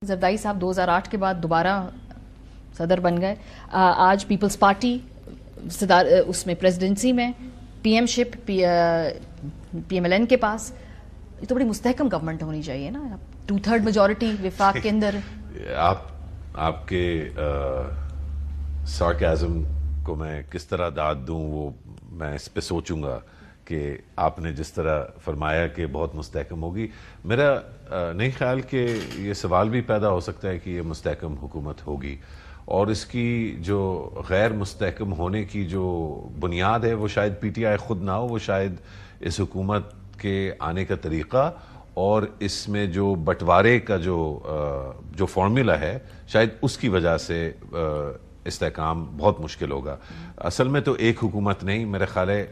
زرداری صاحب 2008 کے بعد دوبارہ صدر بن گئے. آج پیپلز پارٹی اس میں پریزیڈنسی میں پی ایم شپ پی ایم ایل این کے پاس. یہ تو بڑی مستحکم گورنمنٹ ہونی چاہیے نا, 2/3 میجورٹی وفاق کے اندر. آپ کے سارکازم کو میں کس طرح داد دوں وہ میں اس پہ سوچوں گا کہ آپ نے جس طرح فرمایا کہ بہت مستحکم ہوگی. میرا نہیں خیال کہ یہ سوال بھی پیدا ہو سکتا ہے کہ یہ مستحکم حکومت ہوگی, اور اس کی جو غیر مستحکم ہونے کی جو بنیاد ہے وہ شاید پی ٹی آئی خود نہ ہو, وہ شاید اس حکومت کے آنے کا طریقہ اور اس میں جو بٹوارے کا جو فارمولا ہے شاید اس کی وجہ سے استحکام بہت مشکل ہوگا. اصل میں تو ایک حکومت نہیں, میرے خیال ہے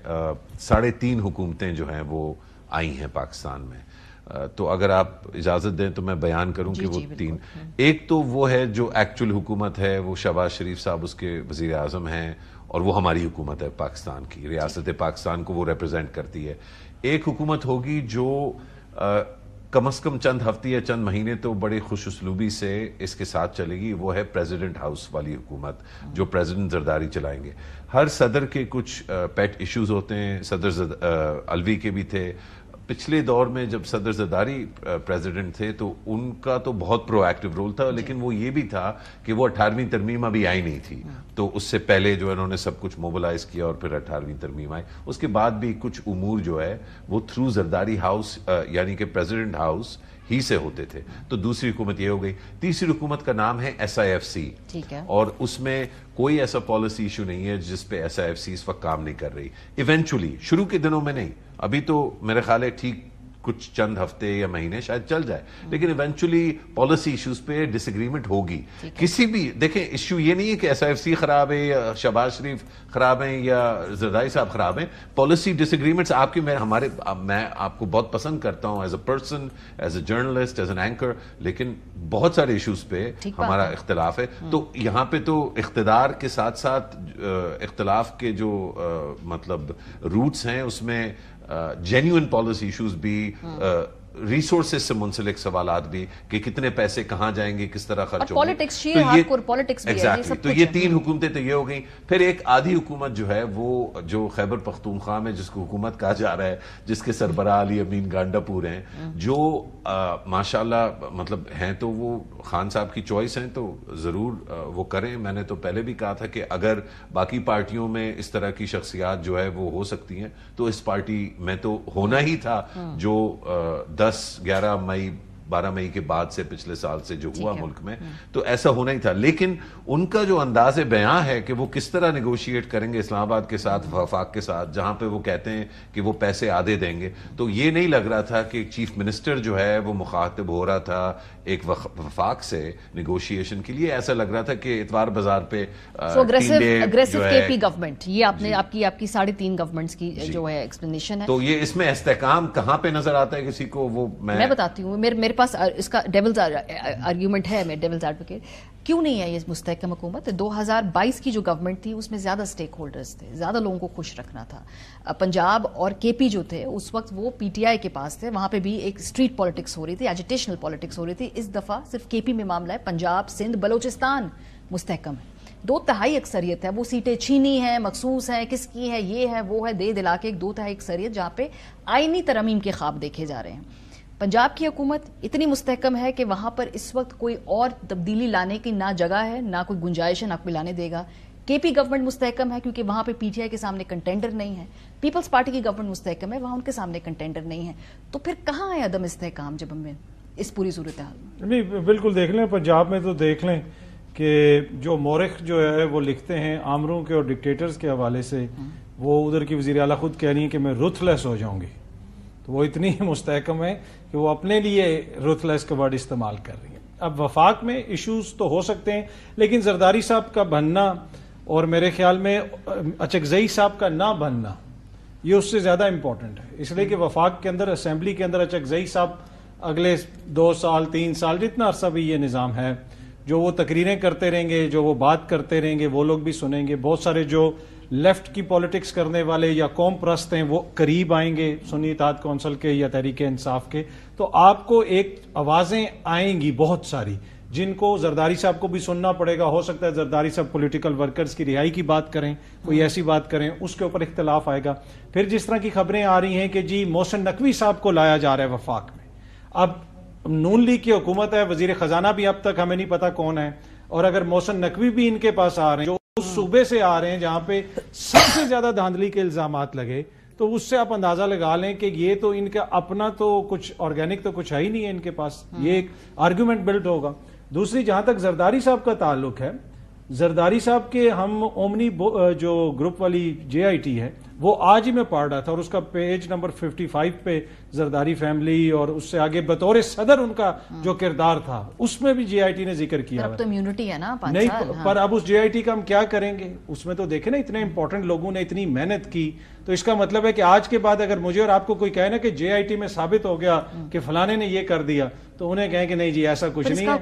3.5 حکومتیں جو ہیں وہ آئی ہیں پاکستان میں. تو اگر آپ اجازت دیں تو میں بیان کروں کہ وہ 3. ایک تو وہ ہے جو ایکچول حکومت ہے, وہ شہباز شریف صاحب اس کے وزیر اعظم ہیں, اور وہ ہماری حکومت ہے پاکستان کی, ریاست پاکستان کو وہ ریپرزینٹ کرتی ہے. ایک حکومت ہوگی جو کم از کم چند ہفتے یا چند مہینے تو بڑے خوش اسلوبی سے اس کے ساتھ چلے گی, وہ ہے پریزیڈنٹ ہاؤس والی حکومت جو پریزیڈنٹ زرداری چلائیں گے. ہر صدر کے کچھ پیٹ ایشوز ہوتے ہیں, صدر الوی کے بھی تھے. پچھلے دور میں جب صدر زرداری پریزیڈنٹ تھے تو ان کا تو بہت پرو ایکٹیو رول تھا, لیکن وہ یہ بھی تھا کہ وہ 18ویں ترمیم ابھی آئی نہیں تھی, تو اس سے پہلے جو انہوں نے سب کچھ موبلائز کیا اور پھر 18ویں ترمیم آئی. اس کے بعد بھی کچھ امور جو ہے وہ تھرو زرداری ہاؤس یعنی کہ پریزیڈنٹ ہاؤس ہی سے ہوتے تھے. تو دوسری حکومت یہ ہو گئی. تیسری حکومت کا نام ہے SIFC, اور اس میں کوئی ایسا پالیسی ایشو نہیں ہے جس پہ SIFC اس وقت کام نہیں کر رہی. ایونچولی شروع کے دنوں میں نہیں, ابھی تو میرے خیال ہے ٹھیک کچھ چند ہفتے یا مہینے شاید چل جائے, لیکن ایونچولی پالیسی ایشوز پہ ڈس ایگریمنٹ ہوگی. کسی بھی دیکھیں ایشو یہ نہیں ہے کہ SIFC خراب ہے یا شہباز شریف خراب ہیں یا زرداری صاحب خراب ہیں. پالیسی ڈس ایگریمنٹس آپ کے میں آپ کو بہت پسند کرتا ہوں as a person, as a journalist, as an anchor, لیکن بہت سارے ایشوز پہ ہمارا اختلاف ہے. تو یہاں پہ تو اقتدار کے ساتھ ساتھ اختلاف کے جو مطلب روٹس ہیں اس میں جینیون پالیسی ایشوز بھی, ریسورسز سے منسلک سوالات بھی کہ کتنے پیسے کہاں جائیں گے, کس طرح خرچ ہوں گے. تو یہ 3 حکومتیں تو یہ ہو گئیں. پھر ایک آدھی حکومت جو ہے وہ جو خیبر پختونخوا میں جس کو حکومت کہا جا رہا ہے, جس کے سربراہ علی امین گانڈا پور ہیں, جو ماشاءاللہ مطلب ہیں, تو وہ خان صاحب کی چوائس ہیں تو ضرور وہ کریں. میں نے تو پہلے بھی کہا تھا کہ اگر باقی پارٹیوں میں اس طرح کی شخصیات جو ہے وہ ہو سکتی ہیں تو اس پارٹی میں تو ہونا ہی تھا, جو 11 مئی 12 مئی کے بعد سے پچھلے سال سے جو ہوا ملک میں, تو ایسا ہونا ہی تھا. لیکن ان کا جو انداز بیاں ہے کہ وہ کس طرح نیگوشیٹ کریں گے اسلام آباد کے ساتھ, وفاق کے ساتھ, جہاں پہ وہ کہتے ہیں کہ وہ پیسے آدھے دیں گے, تو یہ نہیں لگ رہا تھا کہ چیف منسٹر جو ہے وہ مخاطب ہو رہا تھا ایک وفاق سے نیگوشیشن کے لیے. ایسا لگ رہا تھا کہ اتوار بازار پہ اگریسو کے پی گورنمنٹ, یہ آپ نے آپ کی 3.5 گورنمنٹس کی جو ہے ایکسپلینیشن ہے. تو یہ اس میں استحکام کہاں پہ نظر آتا ہے کسی کو, وہ میں بتاتی ہوں. میرے پاس اس کا ڈیولز آرگیومنٹ ہے, میں ڈیولز ایڈوکیٹ. کیوں نہیں ہے یہ مستحکم حکومت؟ 2022 کی جو گورنمنٹ تھی اس میں زیادہ سٹیک ہولڈرز تھے, زیادہ لوگوں کو خوش رکھنا تھا. پنجاب اور کے پی جو تھے اس وقت وہ پی ٹی آئی کے پاس تھے, وہاں پہ بھی ایک اسٹریٹ پالیٹکس ہو رہی تھی, ایجیٹیشنل پالیٹکس ہو رہی تھی. اس دفعہ صرف کے پی میں معاملہ ہے, پنجاب, سندھ, بلوچستان مستحکم ہے. 2/3 اکثریت ہے, وہ سیٹیں چھینی ہیں, مخصوص ہیں, کس کی ہے, یہ ہے, وہ ہے, دے دلا کے 2/3 اکثریت جہاں پہ آئینی ترامیم کے خواب دیکھے جا رہے ہیں. پنجاب کی حکومت اتنی مستحکم ہے کہ وہاں پر اس وقت کوئی اور تبدیلی لانے کی نہ جگہ ہے, نہ کوئی گنجائش ہے, نہ کوئی لانے دے گا. کے پی گورنمنٹ مستحکم ہے کیونکہ وہاں پہ پی ٹی آئی کے سامنے کنٹینڈر نہیں ہے. پیپلز پارٹی کی گورنمنٹ مستحکم ہے, وہاں ان کے سامنے کنٹینڈر نہیں ہے. تو پھر کہاں ہے عدم استحکام جب ہمیں اس پوری صورتحال؟ نہیں بالکل دیکھ لیں, پنجاب میں تو دیکھ لیں کہ جو مورخ جو ہے وہ لکھتے ہیں آمروں کے اور ڈکٹیٹرز کے حوالے سے, وہ ادھر کی وزیر اعلیٰ خود کہہ رہی ہیں کہ میں رتھ لیس ہو جاؤں گی. تو وہ اتنی مستحکم ہے کہ وہ اپنے لیے رتھ لیس کا ورڈ استعمال کر رہی ہیں. اب وفاق میں ایشوز تو ہو سکتے ہیں, لیکن زرداری صاحب کا بننا اور میرے خیال میں اچکزئی صاحب کا نہ بننا یہ اس سے زیادہ امپورٹنٹ ہے, اس لیے کہ وفاق کے اندر, اسمبلی کے اندر اچکزئی صاحب اگلے 2 سال 3 سال جتنا عرصہ بھی یہ نظام ہے, جو وہ تقریریں کرتے رہیں گے, جو وہ بات کرتے رہیں گے, وہ لوگ بھی سنیں گے. بہت سارے جو لیفٹ کی پالیٹکس کرنے والے یا قوم پرست ہیں وہ قریب آئیں گے سنی اتحاد کونسل کے یا تحریک انصاف کے, تو آپ کو ایک آوازیں آئیں گی بہت ساری جن کو زرداری صاحب کو بھی سننا پڑے گا. ہو سکتا ہے زرداری صاحب پولیٹیکل ورکرز کی رہائی کی بات کریں, کوئی ایسی بات کریں, اس کے اوپر اختلاف آئے گا. پھر جس طرح کی خبریں آ رہی ہیں کہ جی محسن نقوی صاحب کو لایا جا رہا ہے وفاق میں. اب نون لیگ کی حکومت ہے, وزیر خزانہ بھی اب تک ہمیں نہیں پتا کون ہے, اور اگر محسن نقوی بھی ان کے پاس آ رہے ہیں جو اس صوبے سے آ رہے ہیں جہاں پہ سب سے زیادہ دھاندلی کے الزامات لگے, تو اس سے آپ اندازہ لگا لیں کہ یہ تو ان کا اپنا تو کچھ آرگینک تو کچھ ہے ہی نہیں ہے ان کے پاس. یہ ایک آرگیومنٹ بلڈ ہوگا. دوسری جہاں تک زرداری صاحب کا تعلق ہے, زرداری صاحب کے ہم اومنی جو گروپ والی جے آئی ٹی ہے وہ آج ہی میں پڑھ رہا تھا, اور اس کا پیج نمبر 55 پہ زرداری فیملی اور اس سے آگے بطور صدر ان کا جو کردار تھا اس میں بھی جے آئی ٹی نے ذکر کیا. اب تو امیونٹی ہے نا 5 نہیں سال. پر اب اس جے آئی ٹی کا ہم کیا کریں گے؟ اس میں تو دیکھیں نا اتنے امپورٹنٹ لوگوں نے اتنی محنت کی, تو اس کا مطلب ہے کہ آج کے بعد اگر مجھے اور آپ کو کوئی کہے نا کہ جے آئی ٹی میں ثابت ہو گیا کہ فلانے نے یہ کر دیا, تو انہیں کہیں کہ نہیں جی ایسا کچھ نہیں ہے.